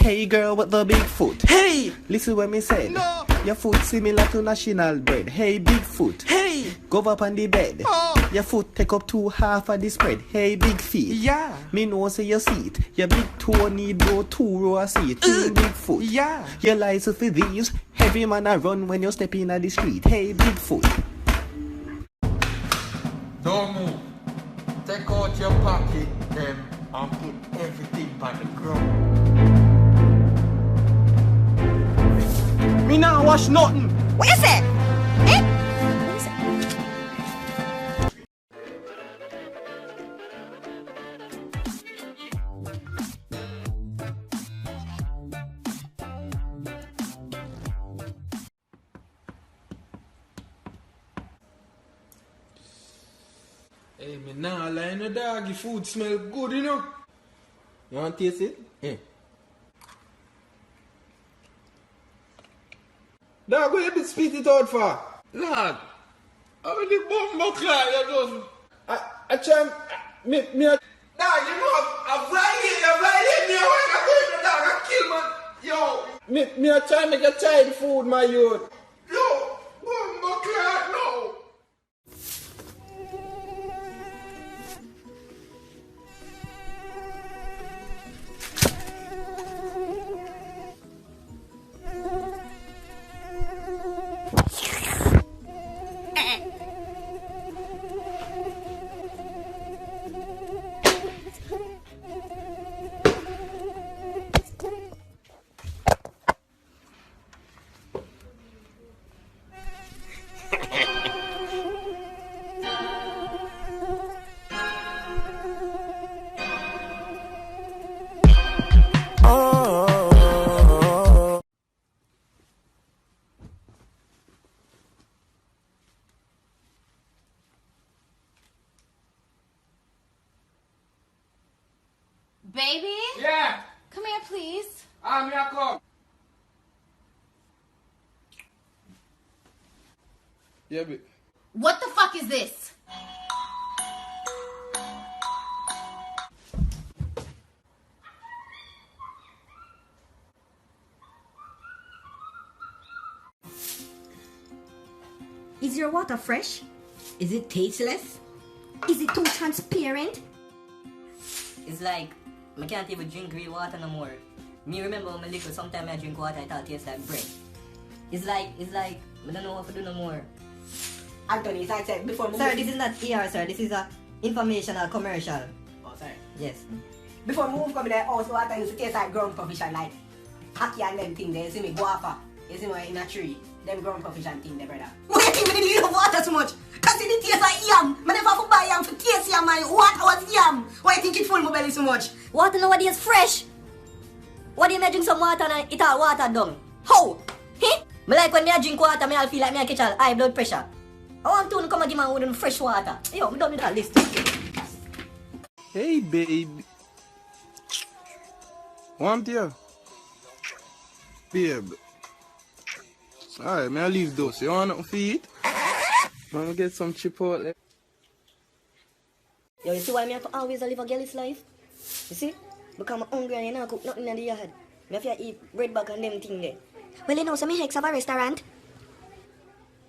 Hey girl with the big foot. Hey! Listen what me said. No! Your foot similar to national bread. Hey big foot. Hey! Go up on the bed. Oh! Your foot take up 2/2 of the spread. Hey big feet. Yeah! Me know say you see it. Your big toe need no 2 row of seat. Big foot. Yeah! Your license for these. Heavy man a run when you step in the street. Hey big foot. Don't move. Take out your pocket them and put everything on the ground. Me nah wash nothing. What you say? Eh? What you say? Hey, me nah lie, no doggy food smell good, you know. You want to taste it? Dog, what you been spit it out for? Lord, how the bumbo cry you just... I try... Dog, you know, I've violated me when I go in the dog, I kill man. Yo. Me I try to make a child food, my youth. Yo, bumbo cry, no. Baby? Yeah. Come here, please. I'm here, come. Yeah, babe. What the fuck is this? Is your water fresh? Is it tasteless? Is it too transparent? It's like, I can't even drink real water no more. Me remember when I little, sometimes I drink water, I thought it tastes like bread. It's like, I don't know what to do no more. Anthony, it's like I said before. Sir, this is not ER, sir. This is a informational commercial. Oh, sorry. Yes. Before move come in the house, water used to taste like ground provision, like hockey and them thing there. You see me guava. You see me in a tree. Them ground provision thing there, brother. Why you think we didn't use water so much? Cause it taste like yam. I never have to buy yam for taste yam. My water was yam. Why you think it full my belly so much? Water nowadays is fresh. What do you mean drink some water and it all water down? How? Huh? Me like when I drink water, I feel like I catch high blood pressure. I want to come and give me fresh water. Yo, me done with that list. Hey, baby. Want you? Babe. Alright, may I leave those. You want nothing to eat? Wanna get some chipotle? Yo, you see why I have to always live a girl's life? You see? Because I'm hungry and you don't cook nothing in the yard. I have to eat bread bag and them thing there. Well, you know, so me Hex have a restaurant.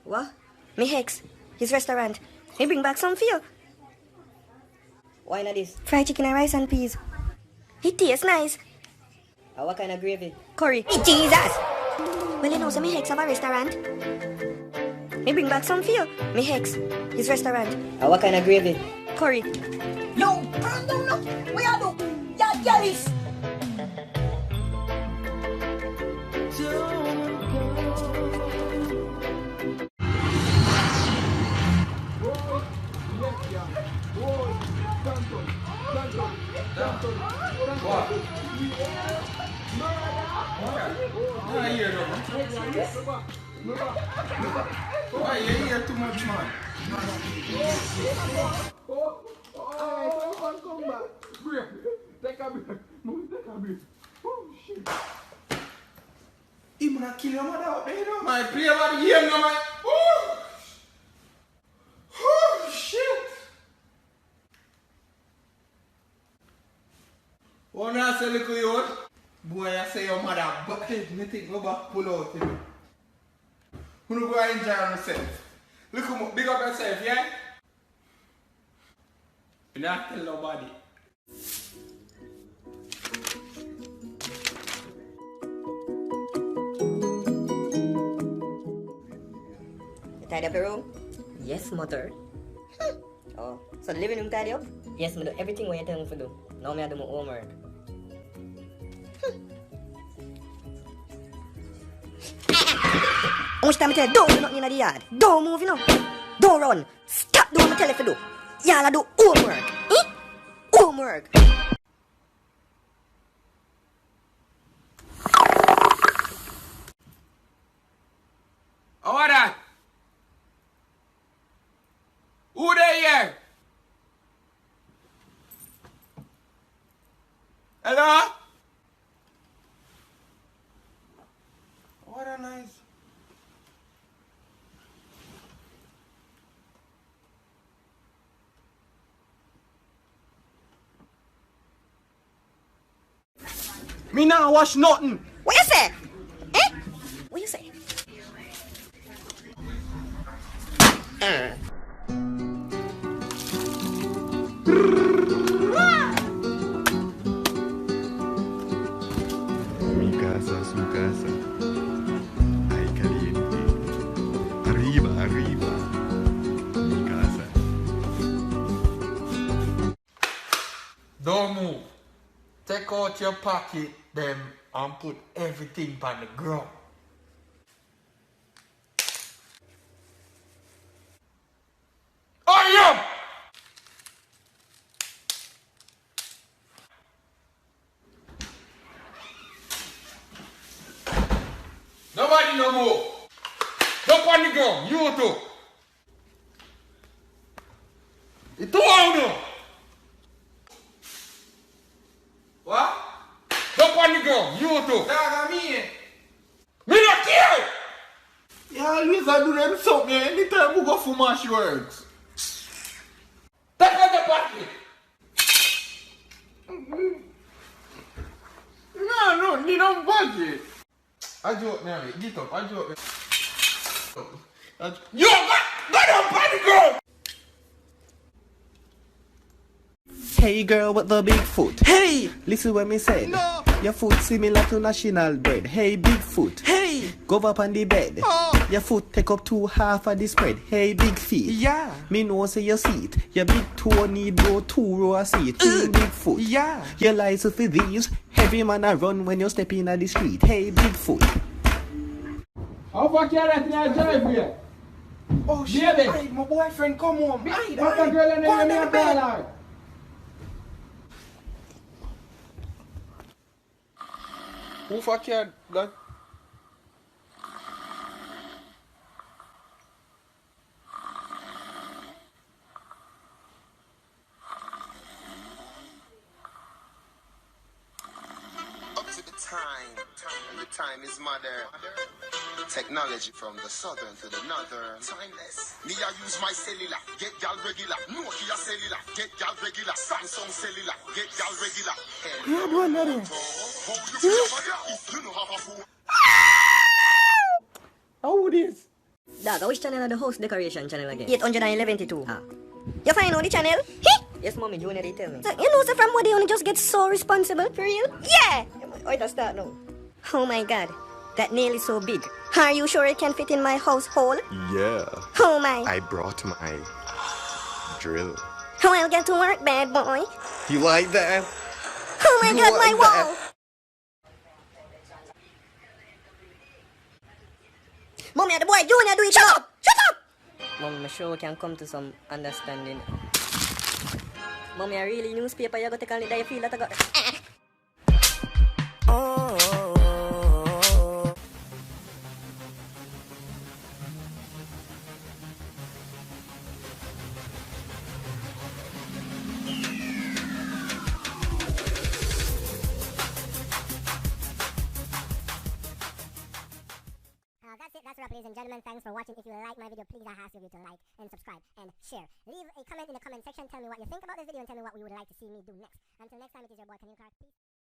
What? Me Hex, his restaurant. Me bring back some for you. Why not this? Fried chicken and rice and peas. It tastes nice. What kind of gravy? Curry. Jesus! Well, you know, so me Hex have a restaurant. Me bring back some for you. Me Hex, his restaurant. What kind of gravy? Curry. Yo, calm down now. What you do? You're jealous. Why you hear too much, man? Come back. Break. Take a break. Take a break. Oh, shit. He gonna kill your mother out there, you know? My play about the game now, man. Oh! Oh, shit. What now, say, little youth? Boy, I say your mother, but me think go back pull out to me. Who no go enjoy yourself? Look how big up yourself, yeah? You not tell nobody. You tidy up your room? Yes, mother. Oh, so the living room tidy up? Yes, me do everything what you tell me to do. Now me I do my homework. How much time I tell you, don't do nothing in the yard. Don't move, you know. Don't run. Stop doing what I tell you to do. Y'all a do homework. Homework. How are that? Who they here? Hello? What a nice. Me not wash nothing. What you say? Eh? What you say? Su casa. Ay, caliente. Arriba, arriba. Mi casa. Don't move. Take out your pocket, them, and put everything on the ground. Hurry up! Nobody no more. Jump on the ground, you too. It's too out now. What? Jump on the ground, you too. Dog, me not care. You always do them something anytime we go for my words. Take out the pocket. No, need no budget. I joke me, get up, I joke me. Yo, go down on the ground! Hey girl with the big foot. Hey, listen what me said. No. Your foot similar to national bread. Hey big foot. Hey, go up on the bed. Oh. Your foot take up 2/2 of the spread. Hey big feet. Yeah. Me know say your seat. Your big toe need go 2 row of seat. Hey big foot. Yeah. Your license for these. Every man a run when you step in at the street. Hey big foot. How far can I drive here? Oh shit, Baby. hey, my boyfriend come home. Hey, What the girl in go on there to the bed. Who fuck your gun? Up to the time, and the time is modern. Technology from the southern to the northern. Timeless. Me I use my cellular, get y'all regular. Nokia cellular, get y'all regular. Samsung cellular, get y'all regular. Yeah, boy, not here. If you know how to fool. How this? Dog, which channel are the house decoration channel again? 811. Ah. You find out the channel? Yes, mommy, Junior, they tell me. So, you know, so from where they only just get so responsible? For real? Yeah! Wait, that's start now. Oh my god, that nail is so big. Are you sure it can fit in my household? Yeah. Oh my. I brought my drill. Oh, I'll get to work, bad boy. You like that? Oh my You god, my like that? wall! Mommy, the boy Junior do it. Shut up! Shut up! Mommy, I'm sure we can come to some understanding. Mommy, I really newspaper you got to call it that you feel that I got. That's it, ladies and gentlemen. Thanks for watching. If you like my video, please I ask you to like and subscribe and share. Leave a comment in the comment section. Tell me what you think about this video and tell me what we would like to see me do next. Until next time, it is your boy Peace.